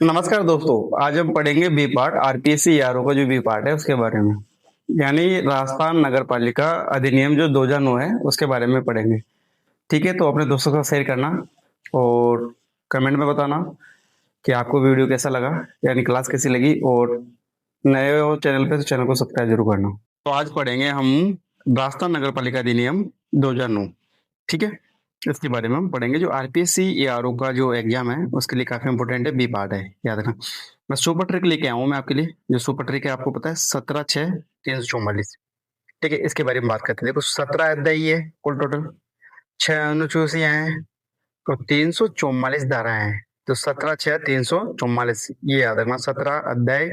नमस्कार दोस्तों, आज हम पढ़ेंगे बी पार्ट आरपीएससी आरओ का जो बी पार्ट है उसके बारे में। यानी राजस्थान नगर पालिका अधिनियम जो 2009 है उसके बारे में पढ़ेंगे। ठीक है, तो अपने दोस्तों के साथ शेयर करना और कमेंट में बताना कि आपको वीडियो कैसा लगा, यानी क्लास कैसी लगी। और नए हो चैनल पे तो चैनल को सब्सक्राइब जरूर करना। तो आज पढ़ेंगे हम राजस्थान नगर पालिका अधिनियम 2009। ठीक है, इसके बारे में हम पढ़ेंगे। जो आरपीएससी एआरओ का जो एग्जाम है उसके लिए काफी इंपॉर्टेंट है, बी पार्ट है, याद रखना। मैं सुपर ट्रिक लेके आया हूँ मैं आपके लिए। जो सुपर ट्रिक है आपको पता है, 17, 6, 344। ठीक है, इसके बारे में बात करते हैं। देखो, 17 अध्याय ही है कुल टोटल, 6 अनुसूचियां हैं और 344 धाराएं हैं। तो 17, 6, 344 ये याद रखना। 17 अध्याय,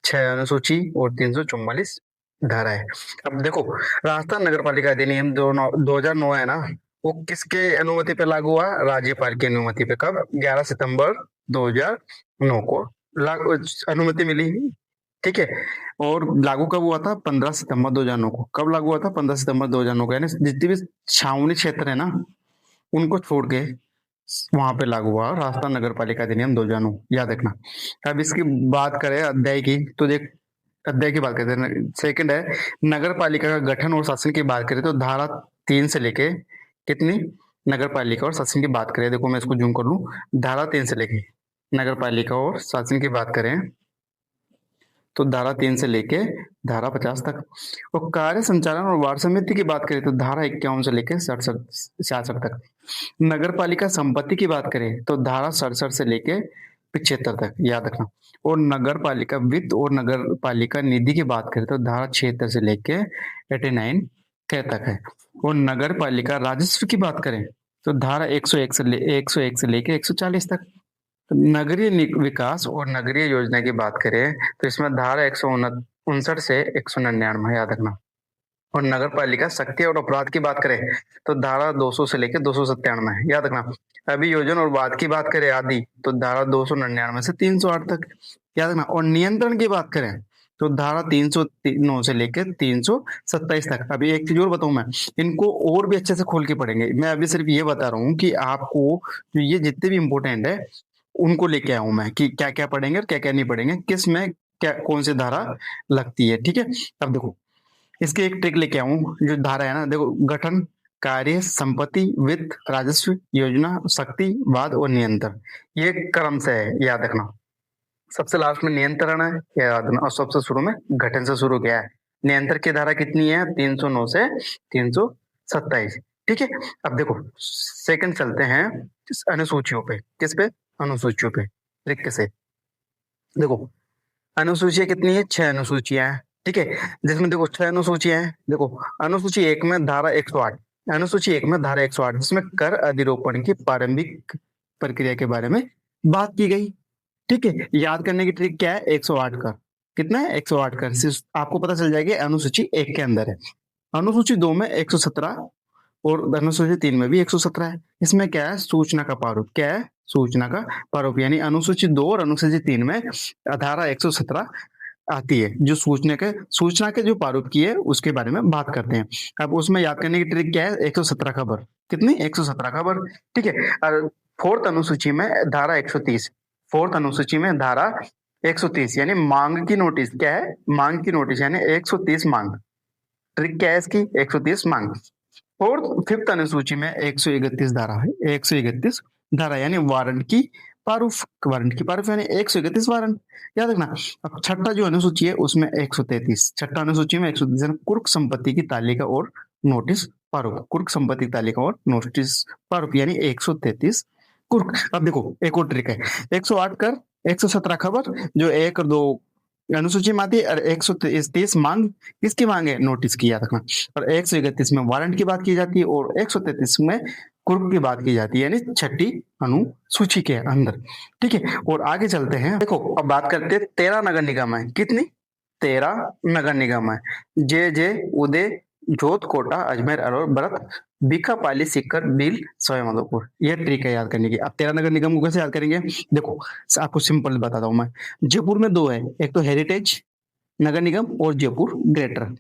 6 अनुसूची और 344 धाराएं। अब देखो, राजस्थान नगर पालिका अधिनियम 2009 है ना, वो किसके अनुमति पे लागू हुआ? राज्यपाल की अनुमति पे। कब? 11 सितंबर 2009 को लागू अनुमति मिली। ठीक है, और लागू कब हुआ था? 15 सितंबर 2009 को। कब लागू हुआ था? 15 सितंबर 2009 को। यानी जितने भी छावनी क्षेत्र है ना, उनको छोड़ के वहां पे लागू हुआ राजस्थान नगर पालिका अधिनियम 2009, याद रखना। अब इसकी बात करें अध्याय की, तो देख, अध्याय की बात करते हैं। सेकंड है, नगर पालिका का गठन और शासन की बात करें तो धारा 3 से लेके कितनी? नगर पालिका और शासन की बात करें, देखो मैं इसको जूम कर लूं। धारा 3 से लेके नगर पालिका और शासन की बात करें तो धारा 3 से लेके धारा 50 तक। और कार्य संचालन और वार्ड समिति की बात करें तो धारा 51 से लेके 66 तक। नगर पालिका संपत्ति की बात करें तो धारा 67 से लेके 75 तक, याद रखना। और नगर पालिका वित्त और नगर पालिका निधि की बात करें तो धारा 76 से लेके 89 तक है। और नगर पालिका राजस्व की बात करें तो धारा 101 से लेके 140 तक। तो नगरीय विकास और नगरीय योजना की बात करें तो इसमें धारा 159 से 199, याद रखना। और नगर पालिका शक्ति और अपराध की बात करें तो धारा 200 से लेकर 297, याद रखना। अभियोजन और वाद की बात करें आदि तो धारा 299 से 308 तक, याद रखना। और नियंत्रण की बात करें तो धारा 309 से लेकर 327 तक। अभी एक चीज और बताऊं मैं, इनको और भी अच्छे से खोल के पढ़ेंगे। मैं अभी सिर्फ ये बता रहा हूँ कि आपको जो ये जितने भी इंपॉर्टेंट है उनको लेके आया हूं मैं, कि क्या क्या पढ़ेंगे और क्या क्या नहीं पढ़ेंगे, किस में क्या कौन सी धारा लगती है। ठीक है, अब देखो, इसकी एक ट्रिक लेके आऊं। जो धारा है ना, देखो, गठन, कार्य, संपत्ति, वित्त, राजस्व, योजना, शक्ति, वाद और नियंत्रण, ये क्रम से है, याद रखना। सबसे लास्ट में नियंत्रण है, याद रखना। और सबसे शुरू में गठन से शुरू किया है। नियंत्रण की धारा कितनी है? 309 से 327। ठीक है, अब देखो, सेकंड चलते हैं अनुसूचियों पे। किस पे? अनुसूचियों पे, ट्रिक से। देखो, अनुसूचियां कितनी है? 6 अनुसूचियां हैं। ठीक है, जिसमें देखो 6 अनुसूचियां हैं। देखो, अनुसूची एक में धारा 108, अनुसूची एक में धारा 108 जिसमें कर अधिरोपण की प्रारंभिक प्रक्रिया के बारे में बात की गई। ठीक है, याद करने की ट्रिक क्या है? 108 कर कितना है? 108 कर आपको पता चल जाएगी अनुसूची एक के अंदर है। अनुसूची दो में 117 और अनुसूची 3 में भी 117 है। इसमें क्या है? सूचना का प्रारूप। क्या है? सूचना का प्रारूप। यानी अनुसूची 2 और अनुसूची 3 में धारा 117 आती है, जो सूचना के जो प्रारूप की है उसके बारे में बात करते हैं। अब उसमें याद करने की ट्रिक क्या है? 117 खबर कितनी? 117 खबर। ठीक है, और फोर्थ अनुसूची में धारा 130, फोर्थ अनुसूची में धारा 130 यानी मांग की नोटिस। क्या है? मांग की नोटिस, यानी 130 मांग। ट्रिक क्या है इसकी? 130 मांग। फोर्थ फिफ्थ अनुसूची में 131 धारा है, 131 धारा यानी वारंट की प्रारूप। वारंट की प्रारूप यानी 131 वारंट, याद रखना। अब छठा जो अनुसूची है उसमें 133, छठा अनुसूची में 133 कुर्क संपत्ति की तालिका और नोटिस प्रारूप। कुर्क संपत्ति की तालिका और नोटिस प्रारूप यानी 133 कुर्क। अब देखो, एक और ट्रिक है। 108 कर, 117 खबर जो 1 और 2 अनुसूची में आती है, और 130 मांग किसकी मांग है? नोटिस की, याद रखना। और 131 में वारंट की बात की जाती है और 133 में कुर्क की बात की जाती है, यानी छठी अनुसूची के अंदर। ठीक है, और आगे चलते हैं। देखो, अब बात करते हैं 13 नगर निगम है। कितनी? 13 नगर निगम है। जे जे, उदय, जोत, कोटा, अजमेर, अलवर, भरत, बीकापाली, सीकर, बील, सवाईमाधोपुर। ये ट्रिक है याद करने की। अब 13 नगर निगम को कैसे याद करेंगे? देखो, आपको सिंपल बताता हूं मैं। जयपुर में दो है, एक तो हेरिटेज नगर निगम और जयपुर ग्रेटर।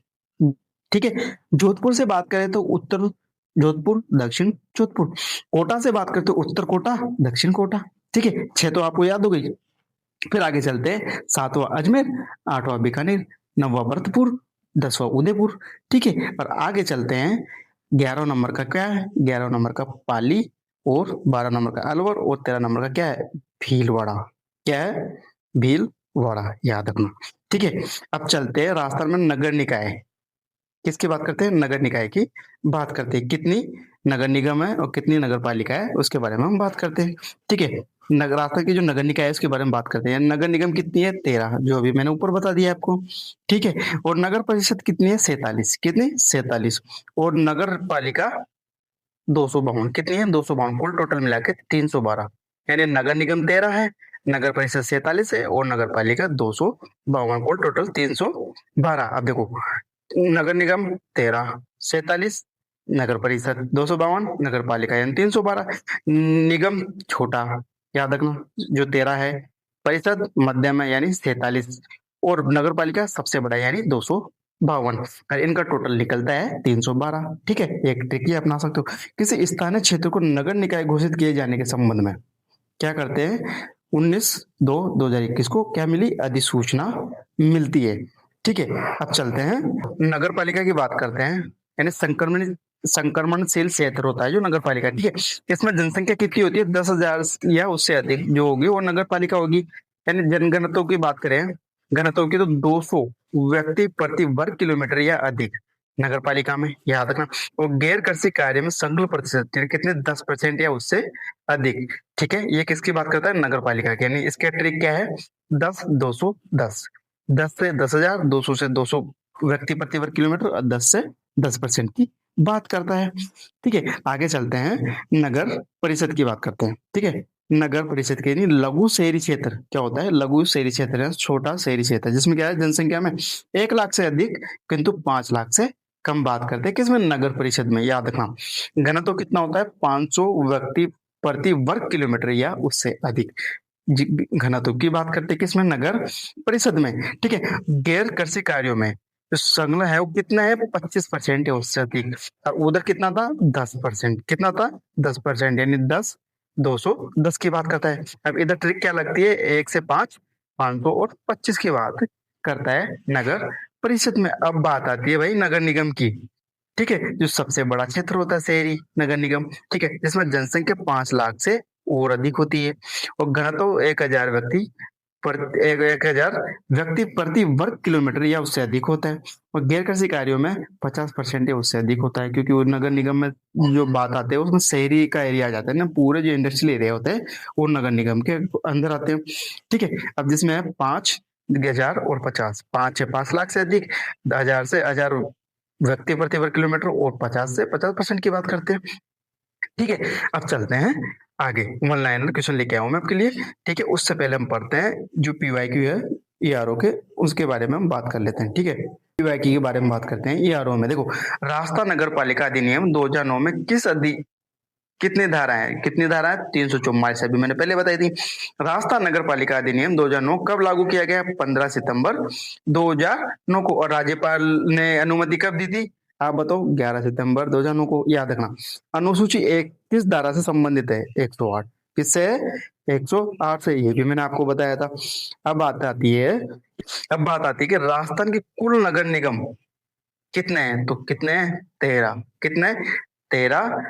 ठीक है, जोधपुर से बात करें तो उत्तर जोधपुर, दक्षिण जोधपुर। कोटा से बात करें तो उत्तर कोटा, दक्षिण कोटा। ठीक है, 6 तो आपको याद हो गई। फिर आगे चलते हैं, 7वां अजमेर, 8वां बीकानेर, 9वां भरतपुर, 10वां उदयपुर। ठीक है, और आगे चलते हैं, 11 नंबर का क्या है, 11 नंबर का पाली, और 12 नंबर का अलवर, और 13 नंबर का क्या है, भीलवाड़ा। क्या है, भीलवाड़ा, याद रखना। ठीक है, अब चलते हैं राजस्थान में नगर निकाय। किसकी बात करते हैं, नगर निकाय की बात करते हैं। कितनी नगर निगम है और कितनी नगर पालिका है, उसके बारे में हम बात करते हैं। ठीक है, नगर राजस्थान की जो नगर निकाय है उसके बारे में बात करते हैं। नगर निगम कितनी है, 13, जो अभी मैंने ऊपर बता दिया आपको। ठीक है, और नगर परिषद कितनी है, 47। कितनी, 47। और नगर पालिका 252। कितनी है, 252। कुल टोटल मिला के 312। यानी नगर निगम 13 है, नगर परिषद 47 है, और नगर पालिका 252। कुल टोटल 312। अब देखो, नगर निगम 13, 47, नगर परिषद 252, नगर पालिका यानी 312। निगम छोटा, याद रखना, जो 13 है, परिषद मध्यम है यानी 47, और नगर पालिका सबसे बड़ा यानी 252। और इनका टोटल निकलता है 312। ठीक है, एक ट्रिक ये अपना सकते हो। किसी स्थानीय क्षेत्र को नगर निकाय घोषित किए जाने के संबंध में क्या करते हैं, 19/2/2021 को क्या मिली, अधिसूचना मिलती है। ठीक है, अब चलते हैं, नगर पालिका की बात करते हैं। यानी संक्रमणशील क्षेत्र होता है जो नगर पालिका। ठीक है, इसमें जनसंख्या कितनी होती है, 10,000 या उससे अधिक जो होगी वो नगर पालिका होगी। यानी जनघनत्व की बात करें, घनत्व की, तो 200 व्यक्ति प्रति वर्ग किलोमीटर या अधिक नगर पालिका में, याद रखना। और गैर कृषि कार्य में संकुल प्रतिशत यानी कितने, 10% या उससे अधिक। ठीक है, ये किसकी बात करता है, नगर पालिका की। यानी इसके ट्रिक क्या है, 10, 200, 10, 10 से 10,000, 200 से 200 व्यक्ति प्रति वर्ग किलोमीटर, और 10 से 10% की बात करता है। ठीक है, आगे चलते हैं, नगर परिषद की बात करते हैं। ठीक है, नगर परिषद के यानी लघु शहरी क्षेत्र क्या होता है, लघु शहरी क्षेत्र है छोटा शहरी क्षेत्र, जिसमें क्या है, जनसंख्या में 1 लाख से अधिक किंतु 5 लाख से कम बात करते हैं। किसमें, नगर परिषद में, याद रखना। घनत्व कितना होता है, 500 व्यक्ति प्रति वर्ग किलोमीटर या उससे अधिक घनत्व की बात करते हैं। किसमें, नगर परिषद में। ठीक है, गैर कृषि कार्यों में जो संलग्न है वो कितना है, 25% है उससे अधिक। और उधर कितना था, 10%। कितना था, 10%, यानी 10, 210 की बात करता है। अब इधर ट्रिक क्या लगती है, 1 से 5, 500 और 25 की बात करता है नगर परिषद में। अब बात आती है भाई नगर निगम की। ठीक है, जो सबसे बड़ा क्षेत्र होता है शहरी नगर निगम। ठीक है, जिसमें जनसंख्या 5 लाख से और अधिक होती है, और घनत्व 1,000 व्यक्ति पर 1,000 व्यक्ति प्रति वर्ग किलोमीटर या उससे अधिक होता है। और गैर कृषि कार्यों में 50% या उससे अधिक होता है, क्योंकि वो नगर निगम में जो बात आते हैं उसमें शहरी का एरिया आ जाता है ना, पूरे जो इंडस्ट्रियल एरिया होते हैं वो नगर निगम के अंदर आते हैं। ठीक है, अब जिसमें है 5,000 और 50, 5 लाख से अधिक, 1,000 से 1,000 व्यक्ति प्रति वर्ग किलोमीटर, और 50 से 50% की बात करते हैं। ठीक है, अब चलते हैं आगे, वन लाइनर क्वेश्चन लेके आया हूं मैं आपके लिए। ठीक है, उससे पहले हम पढ़ते हैं जो पीवाईक्यू है ईआरओ के, उसके बारे में हम बात कर लेते हैं। ठीक है, पीवाईक्यू के बारे में बात करते हैं। ईआरओ में देखो, राजस्थान नगर पालिका अधिनियम 2009 में कितनी धारा है, कितनी धारा है, 344। अभी मैंने पहले बताई थी। राजस्थान नगर पालिका अधिनियम 2009 कब लागू किया गया, 15 सितंबर 2009 को। और राज्यपाल ने अनुमति कब दी थी, आप बताओ, 11 सितंबर 2009 को, याद रखना। अनुसूची 1 किस धारा से संबंधित है, 108। किससे है, 108 से, ये भी मैंने आपको बताया था। अब बात आती है, कि राजस्थान के कुल नगर निगम कितने हैं, तो कितने हैं, 13। कितने, 13,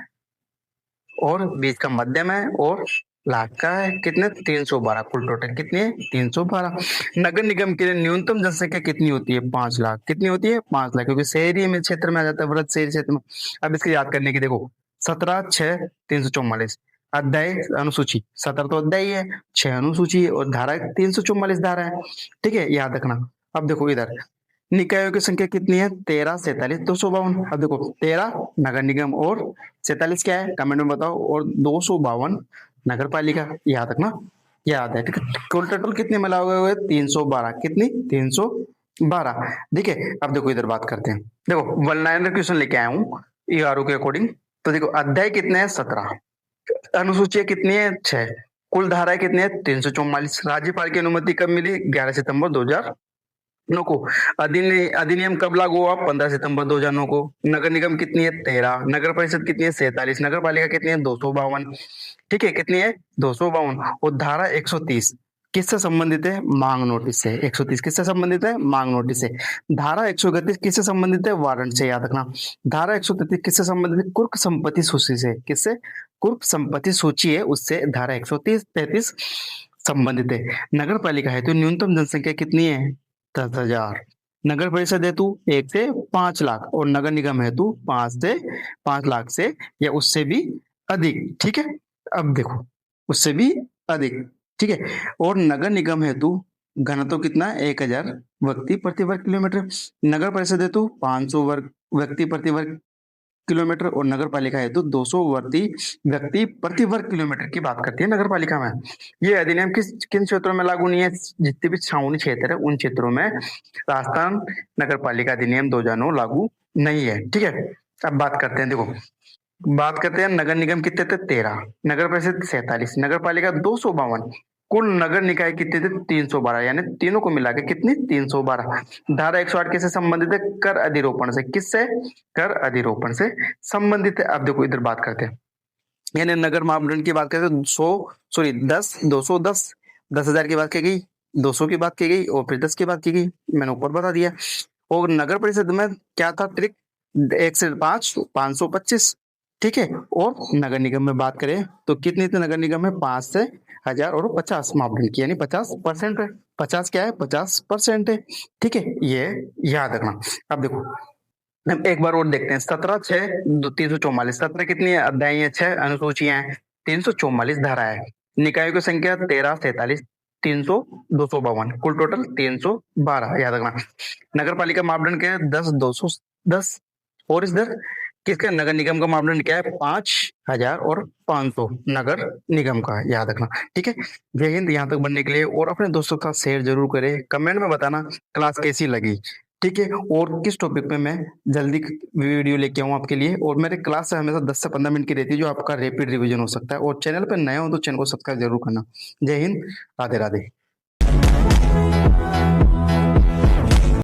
और बीच का मध्यम है, और लाख का है कितने, 312। कुल टोटल कितने हैं, 312। नगर निगम के लिए न्यूनतम जनसंख्या कितनी होती है, 5 लाख। कितनी होती है, 5 लाख, क्योंकि शहरी में क्षेत्र में आ जाता है, वृहद शहरी क्षेत्र में। अब इसको याद करने की देखो, 17/6/344 अध्याय, अनुसूची 17 तो अध्याय है, 6 अनुसूची है, और धारा 344 धारा है। ठीक है, याद रखना। अब देखो इधर निकायों की संख्या कितनी है, 13, 47, 252। अब देखो, 13 नगर निगम और 47 क्या है, कमेंट में बताओ, और 252 नगर पालिका, याद रखना, याद है। ठीक है, कुल टोटल कितने मिला हुए, 312। कितनी, 312। ठीक है, अब देखो इधर बात करते हैं। देखो, वन लाइनर क्वेश्चन लेके आया हूँ ईआरओ के अकॉर्डिंग। तो देखो, अध्याय कितने हैं, 17, अनुसूची कितनी है, 6, कुल धाराएं कितनी है, 344। राज्यपाल की अनुमति कब मिली, 11 सितंबर 2009 को। अधिनियम कब लागू हुआ, 15 सितंबर 2009 को। नगर निगम कितनी है, 13, नगर परिषद कितनी है, 47, नगर पालिका कितनी है, 252। ठीक है, कितनी है, 252। और धारा 130 किससे संबंधित है? मांग नोटिस से। 130 किससे संबंधित है? मांग नोटिस से। धारा 131 किससे संबंधित है? वारंट से, याद रखना। धारा 133 किससे संबंधित है? कुर्क संपत्ति सूची से। किससे? कुर्क संपत्ति सूची है उससे धारा 133 संबंधित है। नगर पालिका है तो न्यूनतम जनसंख्या कितनी है? 10,000। नगर परिषद हेतु 1 से 5 लाख और नगर निगम हेतु 5 लाख से या उससे भी अधिक। ठीक है, अब देखो, उससे भी अधिक। ठीक है, और नगर निगम हेतु घनत्व कितना है? 1,000 व्यक्ति प्रति वर्ग किलोमीटर। नगर परिषद हेतु 500 व्यक्ति प्रति वर्ग किलोमीटर और नगर पालिका हेतु 200 व्यक्ति प्रति वर्ग किलोमीटर की बात करती है नगर पालिका में। ये अधिनियम किन क्षेत्रों में लागू नहीं है? जितने भी छावनी क्षेत्र है उन क्षेत्रों में राजस्थान नगर पालिका अधिनियम 2009 लागू नहीं है। ठीक है, अब बात करते हैं, देखो बात करते हैं नगर निगम कितने थे? 13, नगर परिषद 47, नगर पालिका 252, कुल नगर निकाय कितने थे? 312, यानी तीनों को मिला के कितनी? 312। धारा 108 किससे संबंधित है? कर अधिरोपण से। किससे? कर अधिरोपण से संबंधित है। अब देखो इधर बात करते हैं, यानी नगर मापदंड की बात करें तो 10, 210, 10,000 की बात की गई, 200 की बात की गई और फिर 10 की बात की गई, मैंने ऊपर बता दिया। और नगर परिषद में क्या था ट्रिक? 1 से 5, 525। ठीक है, और नगर निगम में बात करें तो कितनी थी नगर निगम में? 5 से 1,000 और 50 मापदंड की, यानी 50% है। 50 क्या है? 50% है। ठीक है, ये याद रखना। अब देखो, हम एक बार और देखते हैं, 17/6/344। 17 कितनी है? अध्याय है, 6 अनुसूचियां हैं, 344 धारा है। निकायों की संख्या 13, 43, 300, 252, कुल टोटल 312, याद रखना। नगर पालिका मापदंड क्या है? 10, 210। और इधर किसका? नगर निगम का मापदंड क्या है? 5,000 और 500 नगर निगम का, याद रखना। ठीक है, जय हिंद। यहाँ तक बनने के लिए और अपने दोस्तों का शेयर जरूर करें, कमेंट में बताना क्लास कैसी लगी। ठीक है, और किस टॉपिक पे मैं जल्दी वीडियो लेके आऊँ आपके लिए। और मेरे क्लास से हमेशा 10 से 15 मिनट की रहती है जो आपका रैपिड रिवीजन हो सकता है। और चैनल पर नए हो तो चैनल को सब्सक्राइब जरूर करना। जय हिंद, राधे राधे।